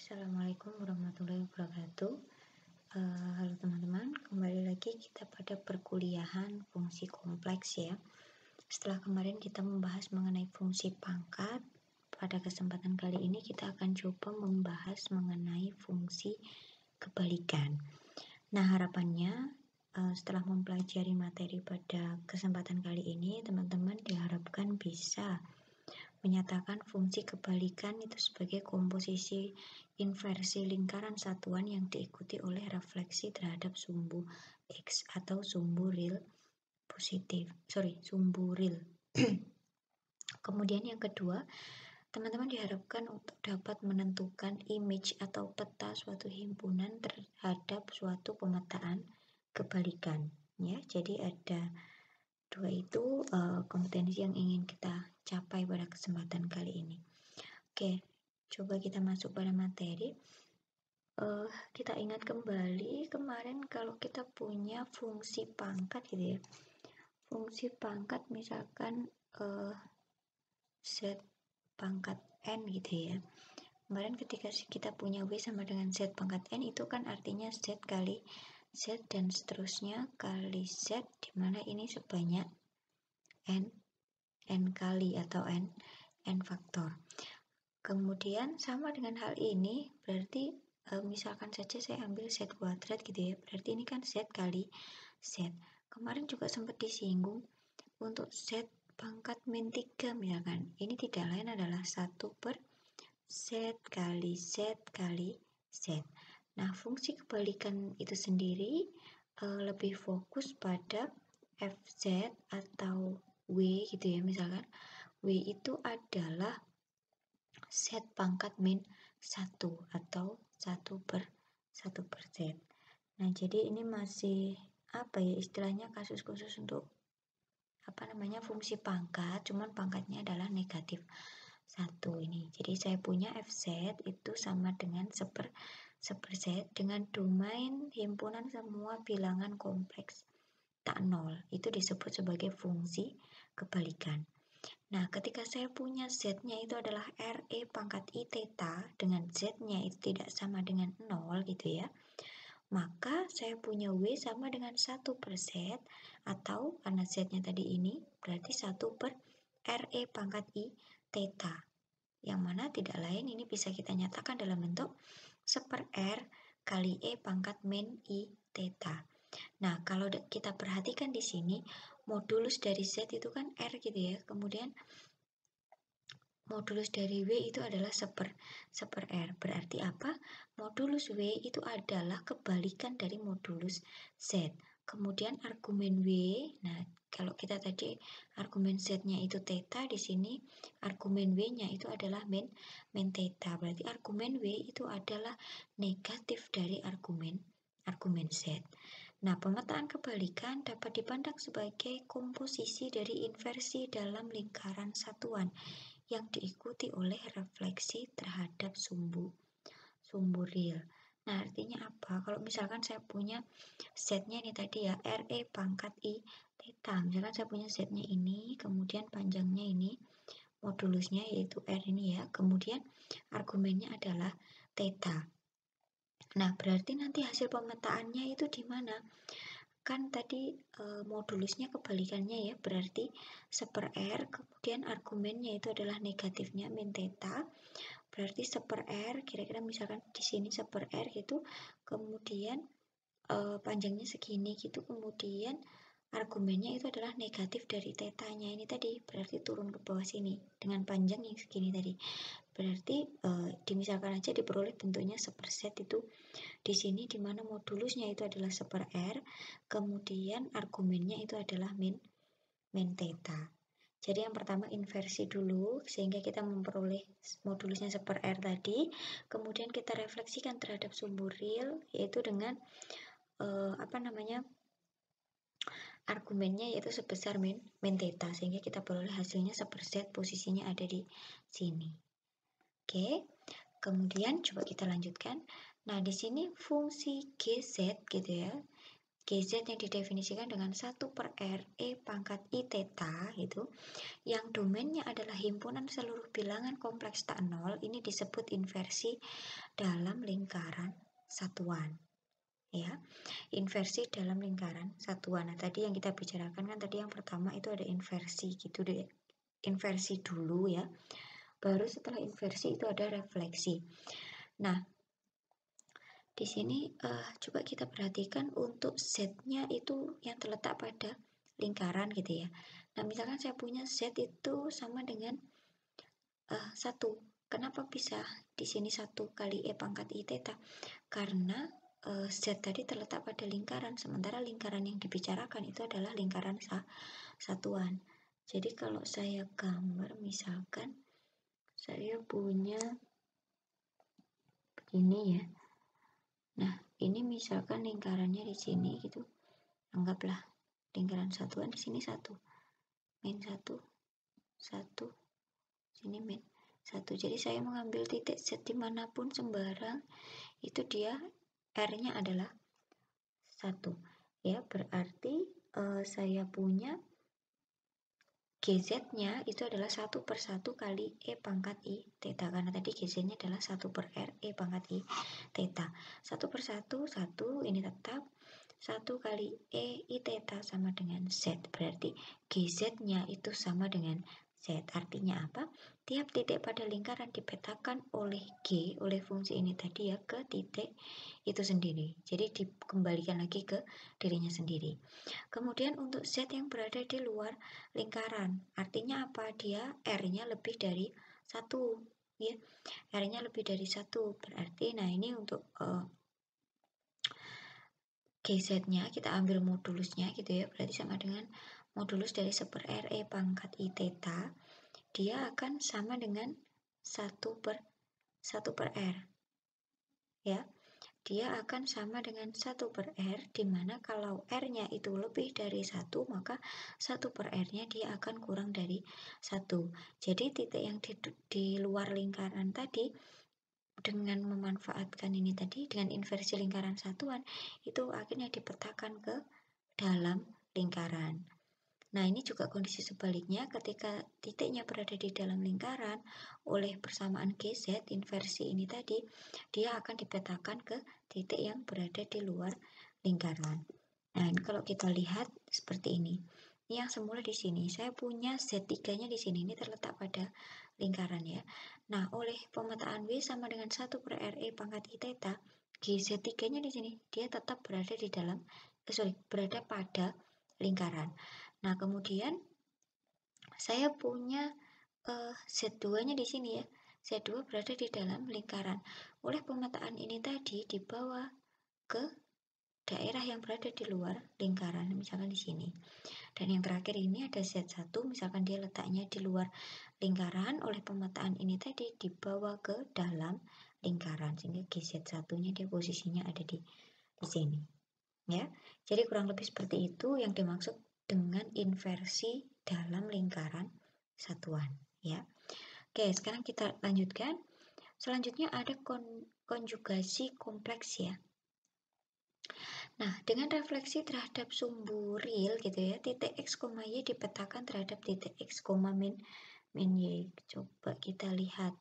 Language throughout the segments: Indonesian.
Assalamualaikum warahmatullahi wabarakatuh. Halo teman-teman, kembali lagi kita pada perkuliahan fungsi kompleks ya. Setelah kemarin kita membahas mengenai fungsi pangkat, pada kesempatan kali ini kita akan coba membahas mengenai fungsi kebalikan. Nah, harapannya setelah mempelajari materi pada kesempatan kali ini, teman-teman diharapkan bisa menyatakan fungsi kebalikan itu sebagai komposisi inversi lingkaran satuan yang diikuti oleh refleksi terhadap sumbu X atau sumbu real sumbu real. Kemudian yang kedua, teman-teman diharapkan untuk dapat menentukan image atau peta suatu himpunan terhadap suatu pemetaan kebalikan ya. Jadi ada dua itu kompetensi yang ingin kita capai pada kesempatan kali ini. Oke, coba kita masuk pada materi. Kita ingat kembali kemarin kalau kita punya fungsi pangkat gitu ya. Fungsi pangkat misalkan Z pangkat N gitu ya. Kemarin ketika kita punya W sama dengan Z pangkat N, itu kan artinya Z kali Z dan seterusnya kali Z, dimana ini sebanyak N kali atau N faktor. Kemudian sama dengan hal ini berarti misalkan saja saya ambil Z kuadrat gitu ya, berarti ini kan Z kali Z. Kemarin juga sempat disinggung untuk Z pangkat min 3 misalkan, ini tidak lain adalah 1/Z kali Z kali Z. Nah, fungsi kebalikan itu sendiri lebih fokus pada FZ atau W gitu ya. Misalkan W itu adalah Z pangkat min 1 atau 1/Z. Nah, jadi ini masih istilahnya kasus khusus untuk fungsi pangkat, cuman pangkatnya adalah negatif 1 ini. Jadi saya punya FZ itu sama dengan 1/Z dengan domain himpunan semua bilangan kompleks tak nol. Itu disebut sebagai fungsi kebalikan. Nah, ketika saya punya Z-nya itu adalah RE pangkat I theta dengan Z-nya itu tidak sama dengan 0 gitu ya, maka saya punya W sama dengan 1/Z, atau karena Z-nya tadi ini berarti 1/RE pangkat I theta, yang mana tidak lain ini bisa kita nyatakan dalam bentuk 1/R kali E pangkat min I theta. Nah, kalau kita perhatikan di sini, modulus dari Z itu kan R gitu ya, kemudian modulus dari W itu adalah 1/R. Berarti apa? Modulus W itu adalah kebalikan dari modulus Z. Kemudian argumen W, nah kalau kita tadi argumen Z-nya itu theta, di sini argumen W-nya itu adalah min theta. Berarti argumen W itu adalah negatif dari argumen Z. Nah, pemetaan kebalikan dapat dipandang sebagai komposisi dari inversi dalam lingkaran satuan yang diikuti oleh refleksi terhadap sumbu real. Nah, artinya apa? Kalau misalkan saya punya Z-nya ini tadi ya, RE pangkat I theta. Misalkan saya punya Z-nya ini, kemudian panjangnya ini, modulusnya yaitu R ini ya, kemudian argumennya adalah theta. Nah, berarti nanti hasil pemetaannya itu di mana? Kan tadi modulusnya kebalikannya ya, berarti 1/R, kemudian argumennya itu adalah negatifnya min theta, berarti 1/R, kira-kira misalkan di sini 1/R gitu, kemudian panjangnya segini gitu, kemudian argumennya itu adalah negatif dari tetanya ini tadi, berarti turun ke bawah sini dengan panjang yang segini tadi. Berarti dimisalkan aja diperoleh bentuknya 1/Z itu di sini, di mana modulusnya itu adalah 1/R, kemudian argumennya itu adalah min theta. Jadi yang pertama inversi dulu sehingga kita memperoleh modulusnya 1/R tadi, kemudian kita refleksikan terhadap sumbu real yaitu dengan argumennya yaitu sebesar min theta, sehingga kita peroleh hasilnya 1/Z, posisinya ada di sini. Oke, kemudian coba kita lanjutkan. Nah, di sini fungsi GZ gitu ya, GZ yang didefinisikan dengan 1 per R E pangkat I theta gitu, yang domainnya adalah himpunan seluruh bilangan kompleks tak nol, ini disebut inversi dalam lingkaran satuan. Ya, inversi dalam lingkaran satuan. Nah, tadi yang kita bicarakan kan tadi yang pertama itu ada inversi gitu deh. Inversi dulu ya. Baru setelah inversi itu ada refleksi. Nah, di sini coba kita perhatikan untuk Z-nya itu yang terletak pada lingkaran gitu ya. Nah, misalkan saya punya Z itu sama dengan 1. Kenapa bisa di sini 1 kali E pangkat I theta? Karena Z tadi terletak pada lingkaran, sementara lingkaran yang dibicarakan itu adalah lingkaran satuan. Jadi kalau saya gambar, misalkan saya punya begini ya. Nah, ini misalkan lingkarannya di sini gitu. Anggaplah lingkaran satuan di sini 1. Min 1, 1, sini min 1. Jadi saya mengambil titik Z dimanapun sembarang, itu dia R-nya adalah 1. Ya, berarti saya punya GZ-nya itu adalah 1 per 1 kali E pangkat I theta, karena tadi GZ-nya adalah 1 per R E pangkat I theta. 1 per 1, 1, ini tetap 1 kali E I theta sama dengan Z, berarti GZ-nya itu sama dengan Z. Artinya apa? Tiap titik pada lingkaran dipetakan oleh G, oleh fungsi ini tadi ya, ke titik itu sendiri. Jadi dikembalikan lagi ke dirinya sendiri. Kemudian untuk Z yang berada di luar lingkaran, artinya apa? Dia R-nya lebih dari 1 ya. R-nya lebih dari 1, berarti nah ini untuk GZ-nya kita ambil modulusnya gitu ya, berarti sama dengan modulus dari 1 per R E pangkat I theta, dia akan sama dengan 1 per R ya. Dia akan sama dengan 1 per R, dimana kalau R-nya itu lebih dari 1, maka 1 per R-nya dia akan kurang dari 1. Jadi titik yang di luar lingkaran tadi, dengan memanfaatkan ini tadi, dengan inversi lingkaran satuan, itu akhirnya dipetakan ke dalam lingkaran. Nah, ini juga kondisi sebaliknya ketika titiknya berada di dalam lingkaran, oleh persamaan GZ, inversi ini tadi, dia akan dipetakan ke titik yang berada di luar lingkaran. Nah, ini kalau kita lihat seperti ini. Ini yang semula di sini, saya punya Z3-nya di sini, ini terletak pada lingkaran ya. Nah, oleh pemetaan W sama dengan 1 per RE pangkat I theta, GZ3-nya di sini, dia tetap berada di dalam, berada pada lingkaran. Nah, kemudian saya punya Z2-nya di sini ya. Z2 berada di dalam lingkaran. Oleh pemetaan ini tadi dibawa ke daerah yang berada di luar lingkaran, misalkan di sini. Dan yang terakhir ini ada Z1, misalkan dia letaknya di luar lingkaran, oleh pemetaan ini tadi dibawa ke dalam lingkaran, sehingga GZ1-nya dia posisinya ada di sini. Ya. Jadi kurang lebih seperti itu yang dimaksud dengan inversi dalam lingkaran satuan ya. Oke, sekarang kita lanjutkan. Selanjutnya ada konjugasi kompleks ya. Nah, dengan refleksi terhadap sumbu real gitu ya, titik X, Y dipetakan terhadap titik X, min Y. Coba kita lihat.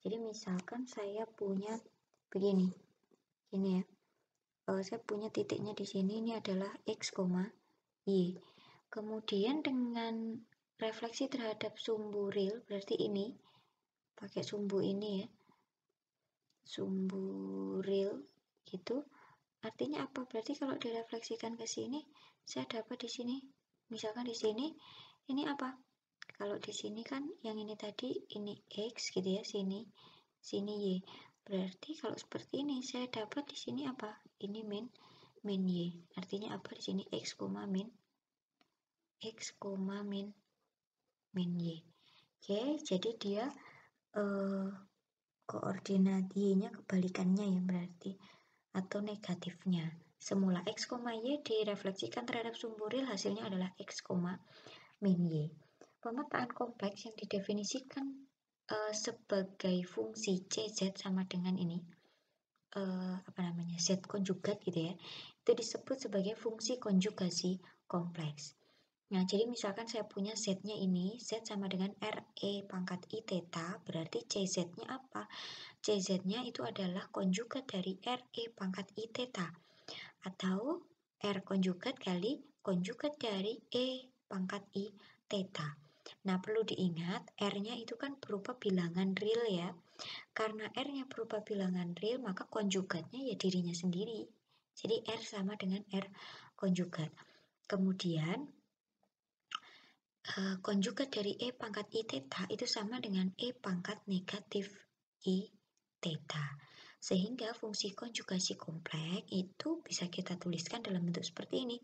Jadi misalkan saya punya begini. Ini ya. Saya punya titiknya di sini, ini adalah X, Y. Kemudian dengan refleksi terhadap sumbu real, berarti ini pakai sumbu ini ya, sumbu real gitu. Artinya apa? Berarti kalau direfleksikan ke sini, saya dapat di sini, misalkan di sini, ini apa? Kalau di sini kan yang ini tadi, ini X gitu ya, sini Y. Berarti kalau seperti ini, saya dapat di sini apa? Ini min Y. Artinya apa di sini? X, min Y. Oke, jadi dia koordinat Y-nya kebalikannya ya berarti, atau negatifnya. Semula X, Y direfleksikan terhadap sumbu real, hasilnya adalah X, min Y. Pemetaan kompleks yang didefinisikan sebagai fungsi CZ sama dengan ini. Z konjugat gitu ya, itu disebut sebagai fungsi konjugasi kompleks. Nah, jadi misalkan saya punya Z-nya ini, Z sama dengan RE pangkat I theta, berarti CZ-nya apa? CZ-nya itu adalah konjugat dari RE pangkat I theta, atau R konjugat kali konjugat dari E pangkat I theta. Nah, perlu diingat, R-nya itu kan berupa bilangan real ya. Karena R-nya berupa bilangan real, maka konjugatnya ya dirinya sendiri. Jadi R sama dengan R konjugat. Kemudian konjugat dari E pangkat I theta itu sama dengan E pangkat negatif I theta. Sehingga fungsi konjugasi kompleks itu bisa kita tuliskan dalam bentuk seperti ini.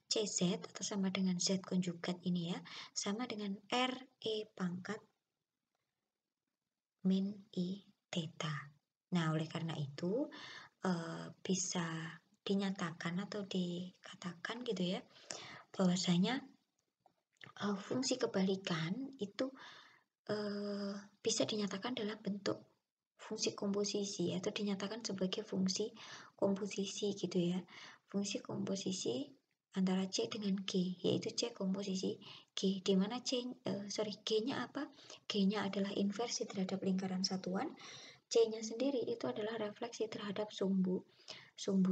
CZ atau sama dengan Z konjugat ini ya, sama dengan RE pangkat min I theta. Nah, oleh karena itu bisa dinyatakan atau dikatakan gitu ya, bahwasanya fungsi kebalikan itu bisa dinyatakan dalam bentuk fungsi komposisi atau dinyatakan sebagai fungsi komposisi gitu ya. Fungsi komposisi antara C dengan G, yaitu C komposisi G, di mana G-nya apa? G-nya adalah inversi terhadap lingkaran satuan, C-nya sendiri itu adalah refleksi terhadap sumbu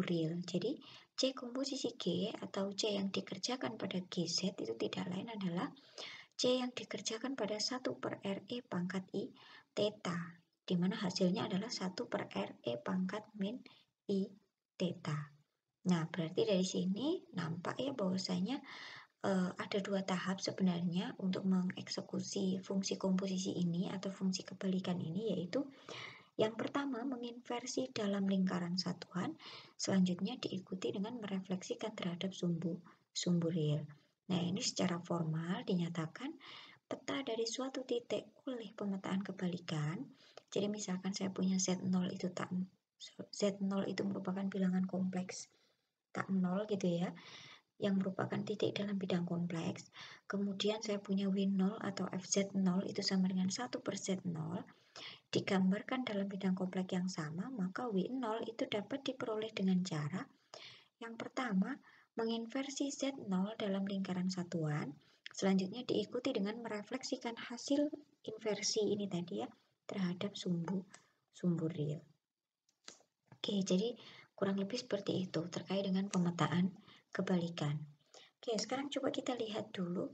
real. Jadi C komposisi G atau C yang dikerjakan pada GZ itu tidak lain adalah C yang dikerjakan pada 1 per RE pangkat I theta, di mana hasilnya adalah 1 per RE pangkat min I theta. Nah, berarti dari sini nampak ya bahwasanya ada dua tahap sebenarnya untuk mengeksekusi fungsi komposisi ini atau fungsi kebalikan ini, yaitu yang pertama menginversi dalam lingkaran satuan, selanjutnya diikuti dengan merefleksikan terhadap sumbu real. Nah, ini secara formal dinyatakan peta dari suatu titik oleh pemetaan kebalikan. Jadi misalkan saya punya Z0 itu merupakan bilangan kompleks tak 0 gitu ya, yang merupakan titik dalam bidang kompleks. Kemudian saya punya W0 atau FZ0 itu sama dengan 1 per Z0, digambarkan dalam bidang kompleks yang sama, maka W0 itu dapat diperoleh dengan cara yang pertama, menginversi Z0 dalam lingkaran satuan, selanjutnya diikuti dengan merefleksikan hasil inversi ini tadi ya terhadap sumbu real. Oke, jadi kurang lebih seperti itu terkait dengan pemetaan kebalikan. Oke, sekarang coba kita lihat dulu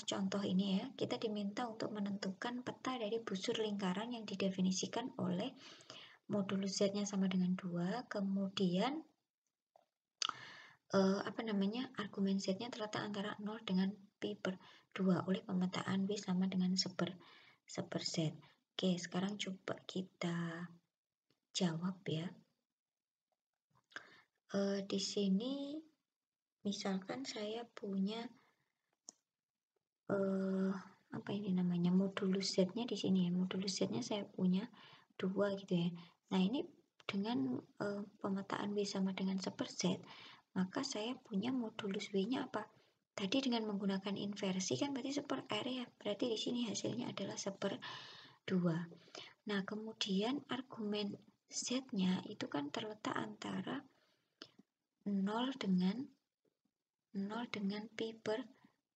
contoh ini ya. Kita diminta untuk menentukan peta dari busur lingkaran yang didefinisikan oleh modulus Z-nya sama dengan 2, kemudian argumen Z-nya terletak antara 0 dengan pi per 2 oleh pemetaan W sama dengan 1 per Z. Oke, sekarang coba kita jawab ya. Di sini misalkan saya punya modulus Z-nya di sini ya. Modulus Z-nya saya punya 2 gitu ya. Nah, ini dengan pemetaan W sama dengan 1 per Z, maka saya punya modulus W-nya apa? Tadi dengan menggunakan inversi kan berarti 1 per R ya. Berarti di sini hasilnya adalah 1 per 2. Nah, kemudian argumen Z-nya itu kan terletak antara 0 dengan pi per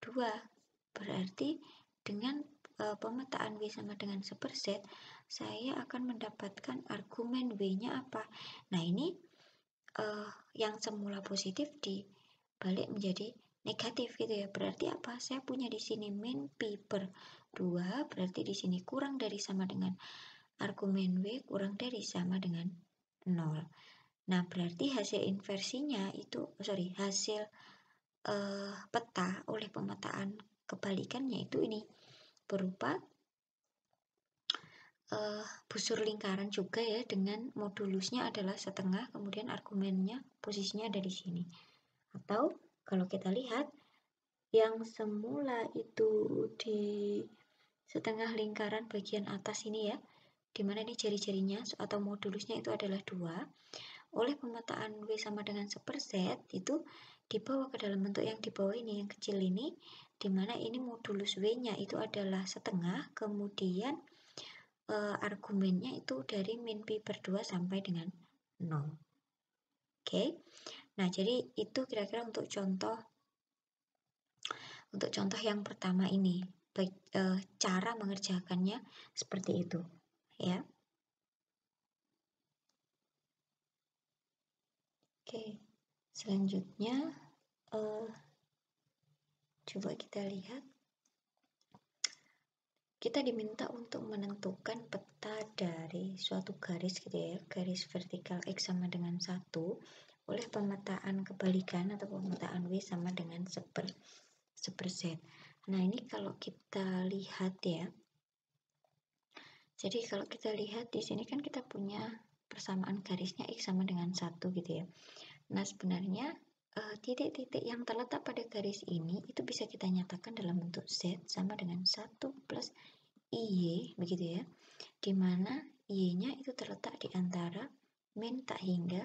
2. Berarti dengan pemetaan W sama dengan 1 per Z, saya akan mendapatkan argumen W-nya apa? Nah, ini yang semula positif dibalik menjadi negatif gitu ya. Berarti apa? Saya punya di sini min pi per 2, berarti di sini kurang dari sama dengan argumen W kurang dari sama dengan 0. Nah, berarti hasil inversinya itu hasil peta oleh pemetaan kebalikannya itu ini berupa busur lingkaran juga ya, dengan modulusnya adalah setengah, kemudian argumennya posisinya ada di sini. Atau kalau kita lihat yang semula itu di setengah lingkaran bagian atas ini ya, dimana ini jari-jarinya atau modulusnya itu adalah 2, oleh pemetaan W sama dengan 1 per Z itu dibawa ke dalam bentuk yang di bawah ini, yang kecil ini, dimana ini modulus W-nya itu adalah setengah, kemudian argumennya itu dari min pi per 2 sampai dengan 0. Oke. Nah, jadi itu kira-kira untuk contoh yang pertama ini. Baik, cara mengerjakannya seperti itu, ya. Oke. Selanjutnya coba kita lihat. Kita diminta untuk menentukan peta dari suatu garis gitu ya, garis vertikal X sama dengan 1 oleh pemetaan kebalikan atau pemetaan W sama dengan seper Z. Nah, ini kalau kita lihat ya. Jadi kalau kita lihat di sini kan kita punya persamaan garisnya X sama dengan 1 gitu ya. Nah, sebenarnya titik-titik yang terletak pada garis ini itu bisa kita nyatakan dalam bentuk Z sama dengan 1 plus IY begitu ya, dimana Y-nya itu terletak di antara min tak hingga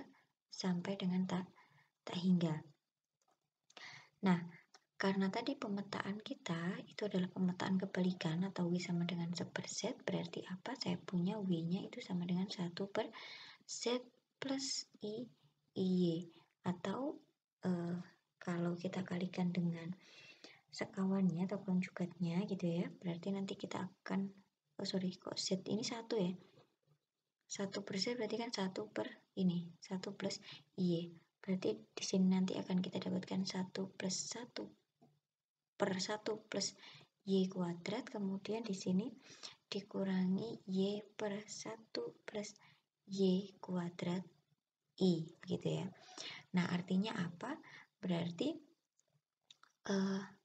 sampai dengan tak hingga. Nah, karena tadi pemetaan kita itu adalah pemetaan kebalikan atau W sama dengan seper Z, berarti apa? Saya punya W-nya itu sama dengan 1 per Z plus IY, atau kalau kita kalikan dengan sekawannya atau konjugatnya gitu ya, berarti nanti kita akan kok Z ini 1 ya, 1 per Z berarti kan 1 per ini 1 plus Y, berarti di sini nanti akan kita dapatkan 1 plus 1 per 1 plus Y kuadrat, kemudian di sini dikurangi Y per 1 plus Y kuadrat I gitu ya. Nah, artinya apa? Berarti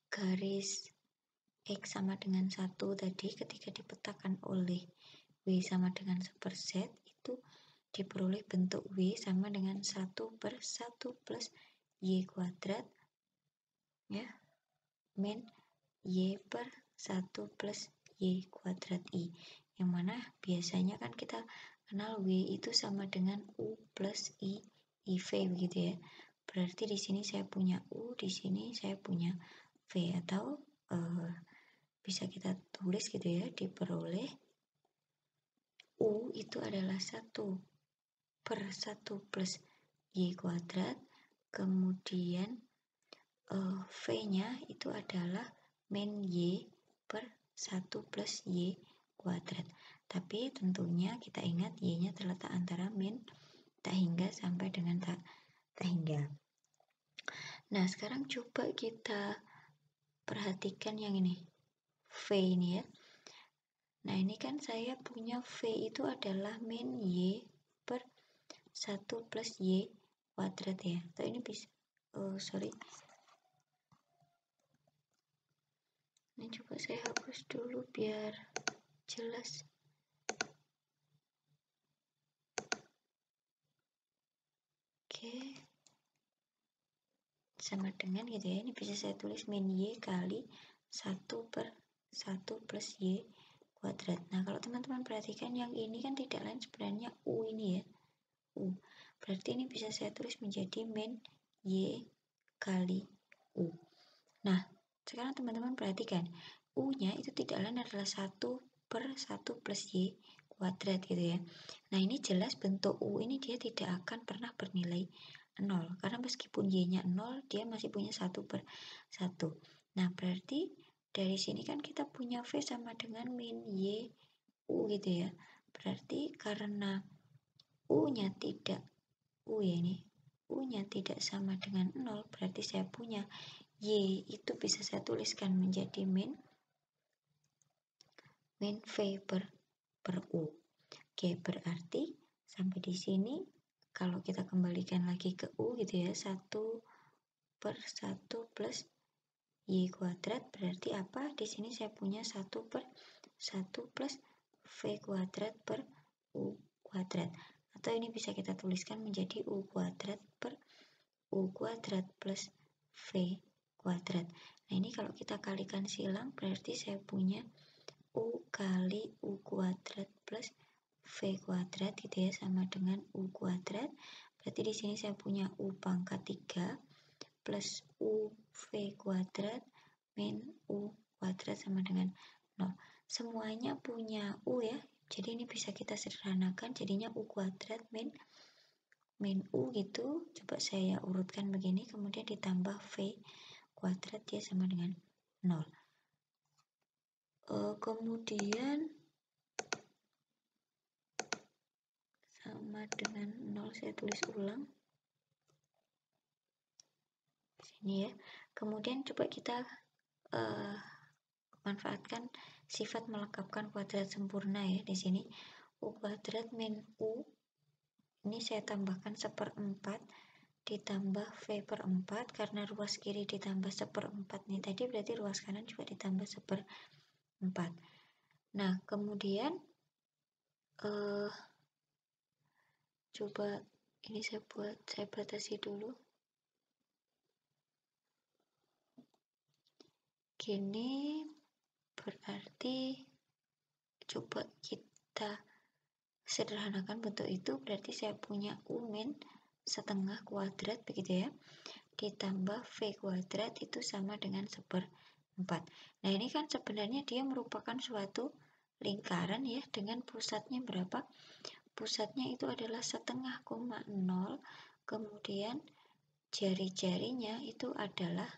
garis X sama dengan 1 tadi ketika dipetakan oleh W sama dengan seper Z itu diperoleh bentuk W sama dengan 1 per 1 plus Y kuadrat ya, min Y per 1 plus Y kuadrat I, yang mana biasanya kan kita kenal W itu sama dengan U plus IV begitu ya. Berarti di sini saya punya U, di sini saya punya V, atau bisa kita tulis gitu ya, diperoleh U itu adalah 1 per 1 plus Y kuadrat, kemudian V-nya itu adalah min Y per 1 plus Y kuadrat. Tapi tentunya kita ingat Y-nya terletak antara min tak hingga sampai dengan tak hingga. Nah, sekarang coba kita perhatikan yang ini, V ini ya. Nah, ini kan saya punya V itu adalah min Y per 1 plus Y kuadrat ya. Atau ini bisa, ini coba saya hapus dulu biar jelas. Oke. Sama dengan gitu ya. Ini bisa saya tulis min Y kali 1 per 1 plus Y kuadrat. Nah, kalau teman-teman perhatikan yang ini kan tidak lain sebenarnya U ini ya. U. Berarti ini bisa saya tulis menjadi min Y kali U. Nah, sekarang teman-teman perhatikan. U-nya itu tidak lain adalah 1 per 1 plus Y kuadrat gitu ya. Nah, ini jelas bentuk U ini dia tidak akan pernah bernilai 0. Karena meskipun Y-nya 0, dia masih punya 1 per 1. Nah, berarti dari sini kan kita punya V sama dengan min Y U gitu ya. Berarti karena U-nya tidak U ya ini, U-nya tidak sama dengan 0, berarti saya punya Y itu bisa saya tuliskan menjadi min V per U. Oke, berarti sampai di sini kalau kita kembalikan lagi ke U gitu ya, 1 per 1 plus Y kuadrat, berarti apa? Di sini saya punya 1 per 1 plus V kuadrat per U kuadrat. Atau ini bisa kita tuliskan menjadi U kuadrat per U kuadrat plus V kuadrat. Nah, ini kalau kita kalikan silang, berarti saya punya U kali U kuadrat plus V kuadrat gitu ya, sama dengan U kuadrat. Berarti di sini saya punya U pangkat 3 plus UV kuadrat min U kuadrat sama dengan 0. Semuanya punya U ya, jadi ini bisa kita sederhanakan, jadinya U kuadrat min min U gitu, coba saya urutkan begini, kemudian ditambah V kuadrat dia sama dengan 0. Kemudian sama dengan 0, saya tulis ulang sini ya. Kemudian coba kita manfaatkan sifat melengkapkan kuadrat sempurna ya. Di sini U kuadrat min U ini saya tambahkan 1/4 ditambah V per 4, karena ruas kiri ditambah 1/4 nih tadi, berarti ruas kanan juga ditambah 1/4. Nah kemudian coba ini saya batasi dulu gini, berarti coba kita sederhanakan bentuk itu, berarti saya punya U min setengah kuadrat begitu ya, ditambah V kuadrat itu sama dengan 1/4. Nah ini kan sebenarnya dia merupakan suatu lingkaran ya, dengan pusatnya berapa? Pusatnya itu adalah 0,5, kemudian jari-jarinya itu adalah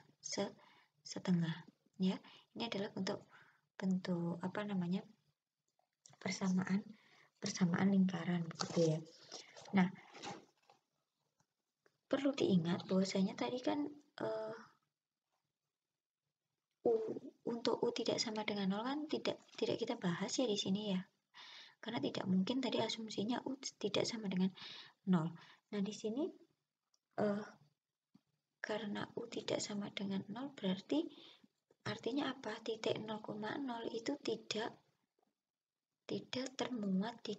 setengah ya. Ini adalah bentuk apa namanya, persamaan lingkaran begitu ya. Nah perlu diingat bahwasanya tadi kan untuk U tidak sama dengan 0 kan tidak kita bahas ya di sini ya, karena tidak mungkin tadi asumsinya U tidak sama dengan 0. Nah di sini karena U tidak sama dengan 0 berarti artinya apa? Titik 0,0 itu tidak termuat di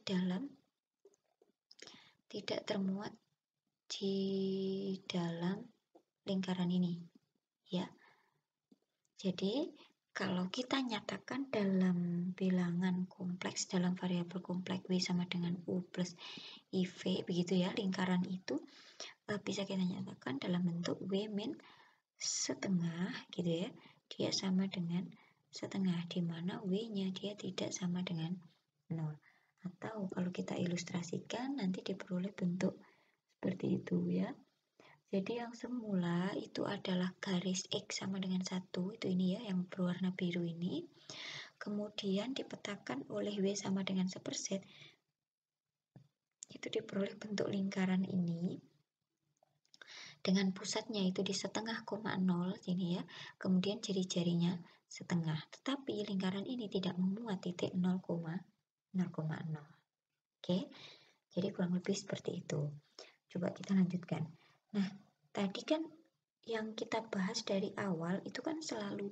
dalam lingkaran ini ya. Jadi kalau kita nyatakan dalam bilangan kompleks, dalam variabel kompleks W sama dengan U plus IV begitu ya, lingkaran itu bisa kita nyatakan dalam bentuk W min setengah gitu ya, dia sama dengan setengah, di mana W nya dia tidak sama dengan 0. Atau kalau kita ilustrasikan nanti diperoleh bentuk seperti itu ya. Jadi yang semula itu adalah garis X sama dengan 1, itu ini ya yang berwarna biru ini. Kemudian dipetakan oleh W sama dengan 1/, itu diperoleh bentuk lingkaran ini dengan pusatnya itu di 0,5 sini ya, kemudian jari-jarinya setengah. Tetapi lingkaran ini tidak memuat titik 0,0. Oke, jadi kurang lebih seperti itu. Coba kita lanjutkan. Nah, tadi kan yang kita bahas dari awal itu kan selalu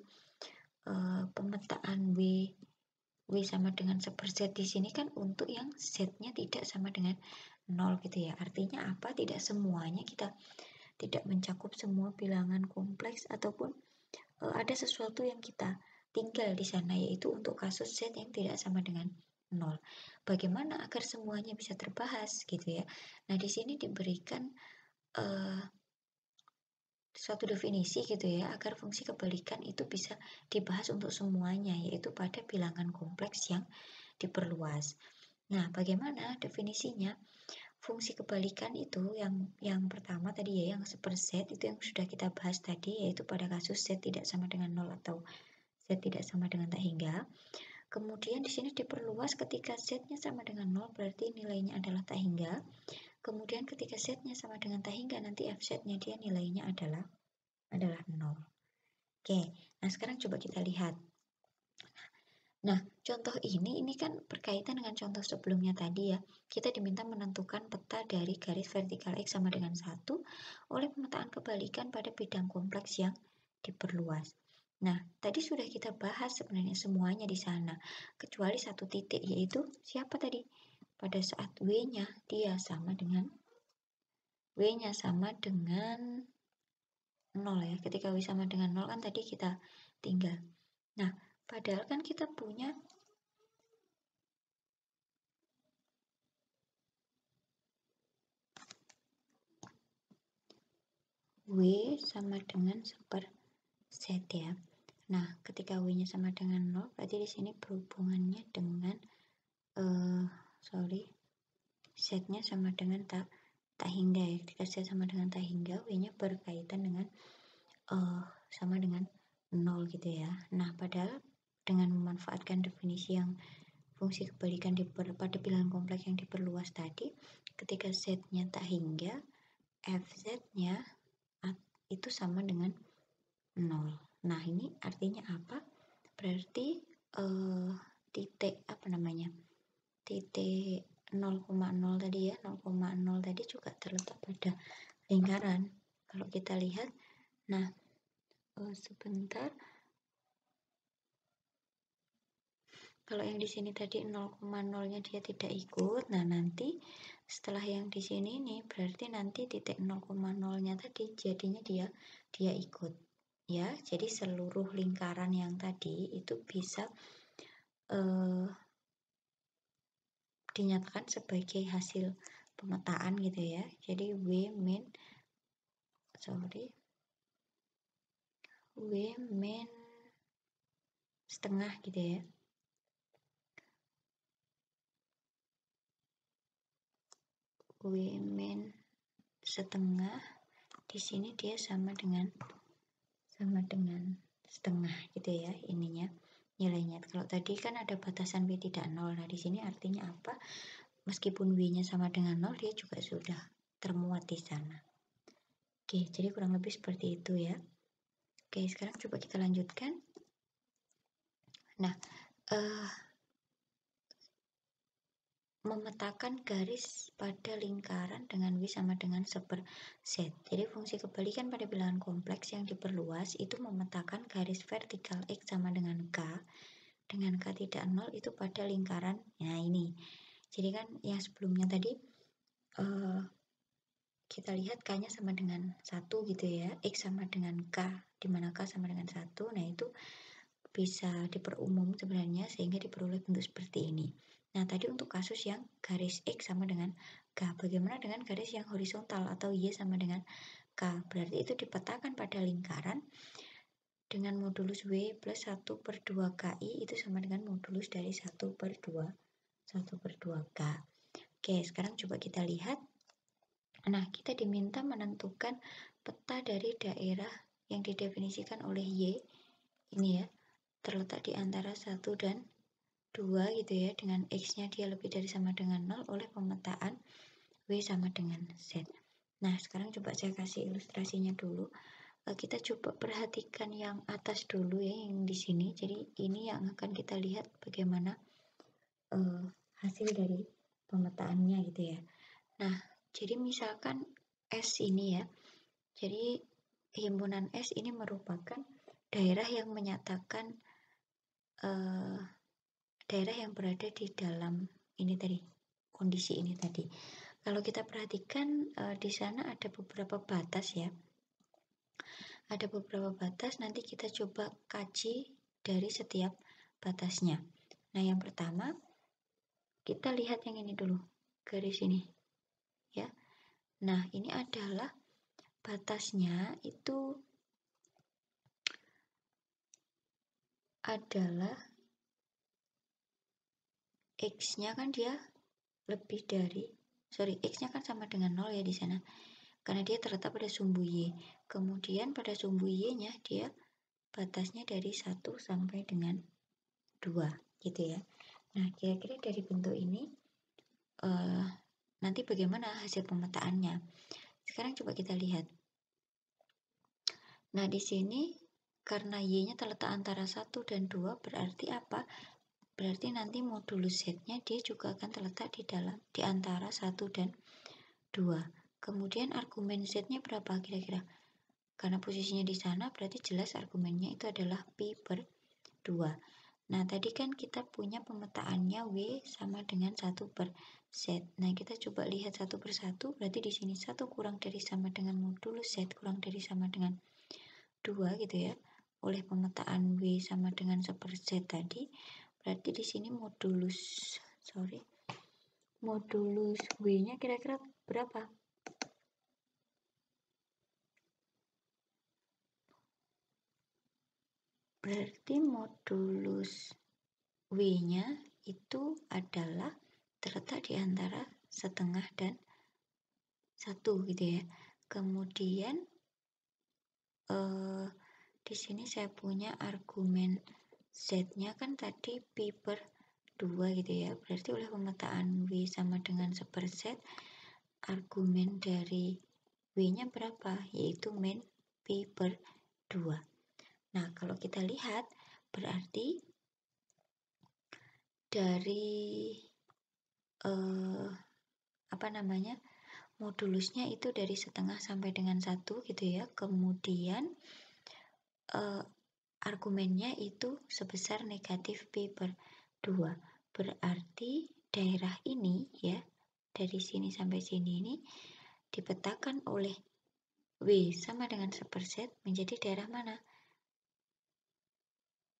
pemetaan W sama dengan 1/Z. Di sini kan untuk yang Z-nya tidak sama dengan 0 gitu ya. Artinya apa? Tidak semuanya kita tidak mencakup semua bilangan kompleks, ataupun ada sesuatu yang kita tinggal di sana, yaitu untuk kasus Z yang tidak sama dengan 0. Bagaimana agar semuanya bisa terbahas gitu ya. Nah, di sini diberikan suatu definisi gitu ya, agar fungsi kebalikan itu bisa dibahas untuk semuanya, yaitu pada bilangan kompleks yang diperluas. Nah, bagaimana definisinya? Fungsi kebalikan itu yang pertama tadi ya, yang 1/Z itu yang sudah kita bahas tadi, yaitu pada kasus Z tidak sama dengan 0 atau Z tidak sama dengan tak hingga. Kemudian di sini diperluas ketika Z-nya sama dengan 0 berarti nilainya adalah tak hingga. Kemudian ketika Z-nya sama dengan tak hingga, nanti FZ-nya dia nilainya adalah 0. Oke, nah sekarang coba kita lihat. Nah, contoh ini kan berkaitan dengan contoh sebelumnya tadi ya. Kita diminta menentukan peta dari garis vertikal X sama dengan 1 oleh pemetaan kebalikan pada bidang kompleks yang diperluas. Nah, tadi sudah kita bahas sebenarnya semuanya di sana, kecuali satu titik, yaitu siapa tadi? Pada saat W-nya dia sama dengan 0 ya. Ketika W sama dengan 0 kan tadi kita tinggal. Nah, padahal kan kita punya W sama dengan 1/Z ya. Nah, ketika W-nya sama dengan 0, berarti di sini berhubungannya dengan Z-nya sama dengan tak tak hingga ya. Ketika Z sama dengan tak hingga, W-nya berkaitan dengan sama dengan 0 gitu ya. Nah, padahal dengan memanfaatkan definisi yang fungsi kebalikan pada bilangan kompleks yang diperluas tadi, ketika Z-nya tak hingga, Fz-nya itu sama dengan 0. Nah, ini artinya apa? Berarti titik titik 0,0 tadi ya, 0,0 tadi juga terletak pada lingkaran. Kalau kita lihat, nah sebentar, kalau yang di sini tadi 0,0-nya dia tidak ikut, nah nanti setelah yang di sini nih berarti nanti titik 0,0-nya tadi jadinya dia ikut ya. Jadi seluruh lingkaran yang tadi itu bisa dinyatakan sebagai hasil pemetaan gitu ya. Jadi W min setengah gitu ya. W min setengah, di sini dia sama dengan setengah gitu ya ininya nilainya. Kalau tadi kan ada batasan W tidak 0. Nah, di sini artinya apa? Meskipun W-nya sama dengan 0, dia juga sudah termuat di sana. Oke, jadi kurang lebih seperti itu ya. Oke, sekarang coba kita lanjutkan. Nah, memetakan garis pada lingkaran dengan W sama dengan 1/Z. Jadi fungsi kebalikan pada bilangan kompleks yang diperluas itu memetakan garis vertikal X sama dengan K dengan K tidak 0 itu pada lingkaran. Nah, ini. Jadi kan yang sebelumnya tadi kita lihat K-nya sama dengan 1 gitu ya, X sama dengan K, di mana K sama dengan 1. Nah, itu bisa diperumum sebenarnya sehingga diperoleh bentuk seperti ini. Nah, tadi untuk kasus yang garis X sama dengan K, bagaimana dengan garis yang horizontal atau Y sama dengan K? Berarti itu dipetakan pada lingkaran dengan modulus W plus 1/2 KI itu sama dengan modulus dari 1/2 K. Oke, sekarang coba kita lihat. Nah, kita diminta menentukan peta dari daerah yang didefinisikan oleh Y, ini ya, terletak di antara 1 dan 2 gitu ya, dengan X-nya dia lebih dari sama dengan 0 oleh pemetaan W sama dengan Z. Nah, sekarang coba saya kasih ilustrasinya dulu. Kita coba perhatikan yang atas dulu ya, yang di sini. Jadi ini yang akan kita lihat bagaimana hasil dari pemetaannya gitu ya. Nah, jadi misalkan S ini ya. Jadi himpunan S ini merupakan daerah yang menyatakan daerah yang berada di dalam ini tadi, kondisi ini tadi. Kalau kita perhatikan di sana ada beberapa batas ya. Ada beberapa batas, nanti kita coba kaji dari setiap batasnya. Nah, yang pertama kita lihat yang ini dulu, garis ini ya. Nah, ini adalah batasnya itu adalah X-nya kan dia lebih dari, X-nya kan sama dengan 0 ya di sana. Karena dia terletak pada sumbu Y. Kemudian pada sumbu Y-nya dia batasnya dari 1 sampai dengan 2 gitu ya. Nah, kira-kira dari bentuk ini nanti bagaimana hasil pemetaannya. Sekarang coba kita lihat. Nah, di sini karena Y-nya terletak antara 1 dan 2 berarti apa? Berarti nanti modulus Z-nya dia juga akan terletak di antara 1 dan 2. Kemudian argumen Z-nya berapa kira-kira? Karena posisinya di sana berarti jelas argumennya itu adalah pi/2. Nah, tadi kan kita punya pemetaannya W sama dengan 1/Z. Nah, kita coba lihat satu persatu, berarti di sini 1 kurang dari sama dengan modulus Z kurang dari sama dengan 2 gitu ya. Oleh pemetaan W sama dengan 1/Z tadi, berarti di sini modulus W-nya kira-kira berapa? Berarti modulus W-nya itu adalah terletak di antara setengah dan 1 gitu ya. Kemudian di sini saya punya argumen Z-nya kan tadi pi per 2 gitu ya. Berarti oleh pemetaan W sama dengan 1/Z, argumen dari W-nya berapa? Yaitu min pi per 2. Nah, kalau kita lihat, berarti dari modulusnya itu dari setengah sampai dengan 1 gitu ya. Kemudian argumennya itu sebesar negatif pi per 2. Berarti daerah ini ya, dari sini sampai sini ini dipetakan oleh W sama dengan 1/Z menjadi daerah mana?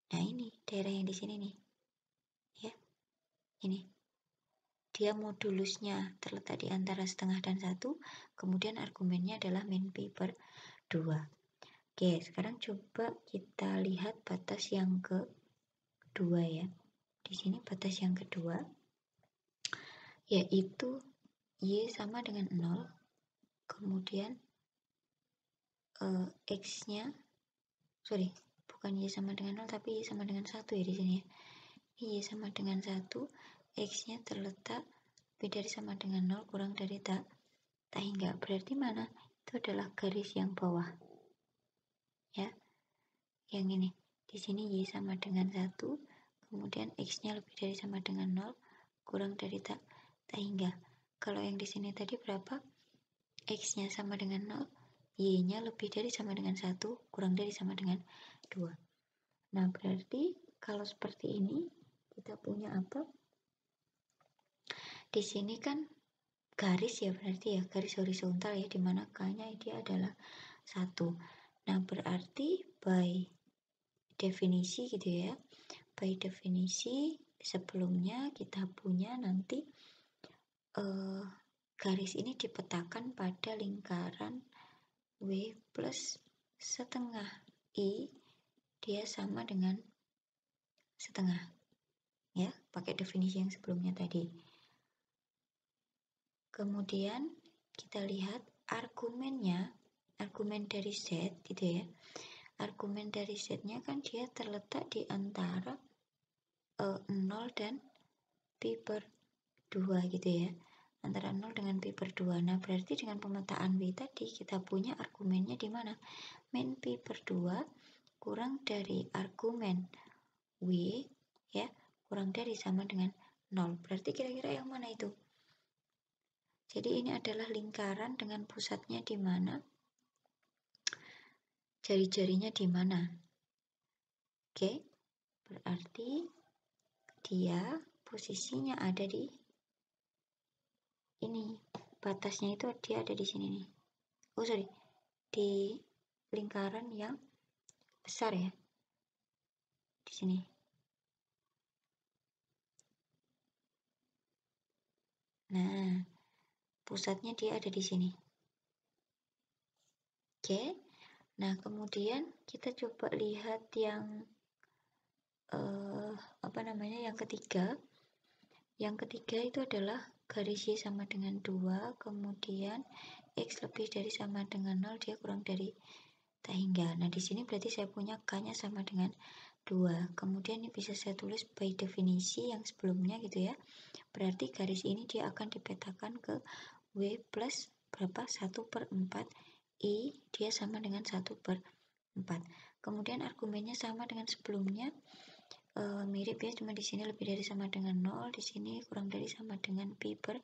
Nah, ini daerah yang di sini nih. Ya. Ini. Dia modulusnya terletak di antara setengah dan 1, kemudian argumennya adalah min pi per 2. Oke, sekarang coba kita lihat batas yang kedua ya. Di sini batas yang kedua, yaitu Y sama dengan 0, kemudian X-nya, bukan Y sama dengan 0, tapi Y sama dengan 1 ya di sini ya. Y sama dengan 1, X-nya terletak lebih dari sama dengan 0 kurang dari tak hingga. Berarti mana? Itu adalah garis yang bawah. Ya. Yang ini. Di sini Y sama dengan 1, kemudian X-nya lebih dari sama dengan 0 kurang dari tak hingga. Kalau yang di sini tadi berapa? X-nya sama dengan 0, Y-nya lebih dari sama dengan 1 kurang dari sama dengan 2. Nah, berarti kalau seperti ini kita punya apa? Di sini kan garis ya, berarti ya garis horizontal ya, dimana K-nya dia adalah 1. Nah, berarti by definisi gitu ya, by definisi sebelumnya kita punya nanti garis ini dipetakan pada lingkaran W plus setengah I, dia sama dengan setengah ya, pakai definisi yang sebelumnya tadi. Kemudian kita lihat argumennya, argumen dari Z gitu ya. Argumen dari Z-nya kan dia terletak di antara 0 dan pi per 2 gitu ya. Antara 0 dengan pi per 2. Nah, berarti dengan pemetaan W tadi kita punya argumennya di mana? Min pi per 2 kurang dari argumen W ya, kurang dari sama dengan 0. Berarti kira-kira yang mana itu? Jadi ini adalah lingkaran dengan pusatnya di mana? Jari-jarinya di mana? Oke, berarti dia posisinya ada di ini. Batasnya itu dia ada di sini nih. Di lingkaran yang besar ya. Di sini. Nah, pusatnya dia ada di sini. Oke. Nah, kemudian kita coba lihat yang yang ketiga. Yang ketiga itu adalah garis Y sama dengan 2, kemudian X lebih dari sama dengan 0, dia kurang dari tak hingga. Nah, di sini berarti saya punya K-nya sama dengan 2. Kemudian ini bisa saya tulis by definisi yang sebelumnya gitu ya. Berarti garis ini dia akan dipetakan ke W plus berapa? 1/4 I, dia sama dengan 1/4. Kemudian argumennya sama dengan sebelumnya, mirip ya, cuma di sini lebih dari sama dengan 0, di sini kurang dari sama dengan pi per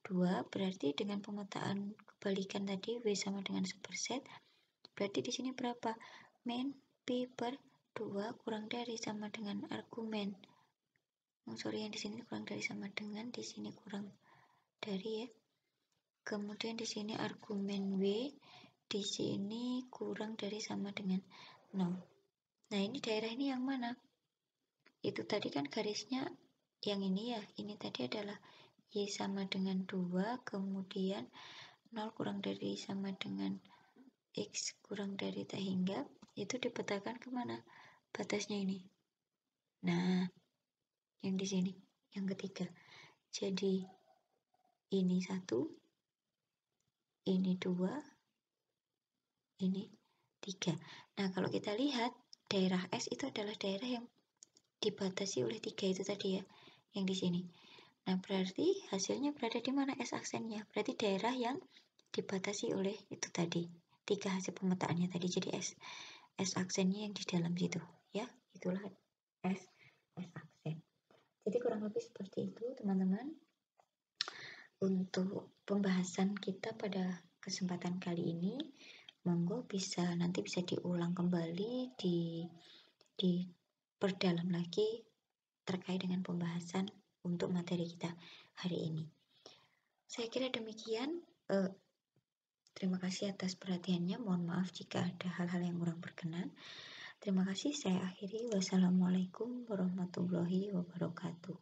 2. Berarti dengan pemetaan kebalikan tadi W sama dengan 1/Z, berarti di sini berapa? Min pi per 2 kurang dari sama dengan argumen. Yang di sini kurang dari sama dengan, di sini kurang dari ya. Kemudian di sini argumen W, di sini kurang dari sama dengan 0. Nah, ini daerah ini yang mana? Itu tadi kan garisnya yang ini ya. Ini tadi adalah Y sama dengan 2, kemudian 0 kurang dari sama dengan X kurang dari tak hingga. Itu dipetakan kemana? Batasnya ini. Nah, yang di sini, yang ketiga. Jadi, ini 1, ini 2, ini 3. Nah, kalau kita lihat daerah S itu adalah daerah yang dibatasi oleh 3 itu tadi ya, yang di sini. Nah, berarti hasilnya berada di mana S aksennya? Berarti daerah yang dibatasi oleh itu tadi. 3 hasil pemetaannya tadi, jadi S aksennya yang di dalam situ, ya. Itulah S aksen. Jadi kurang lebih seperti itu, teman-teman. Untuk pembahasan kita pada kesempatan kali ini, monggo nanti bisa diulang kembali, diperdalam lagi terkait dengan pembahasan untuk materi kita hari ini. Saya kira demikian. Terima kasih atas perhatiannya. Mohon maaf jika ada hal-hal yang kurang berkenan. Terima kasih. Saya akhiri. Wassalamualaikum warahmatullahi wabarakatuh.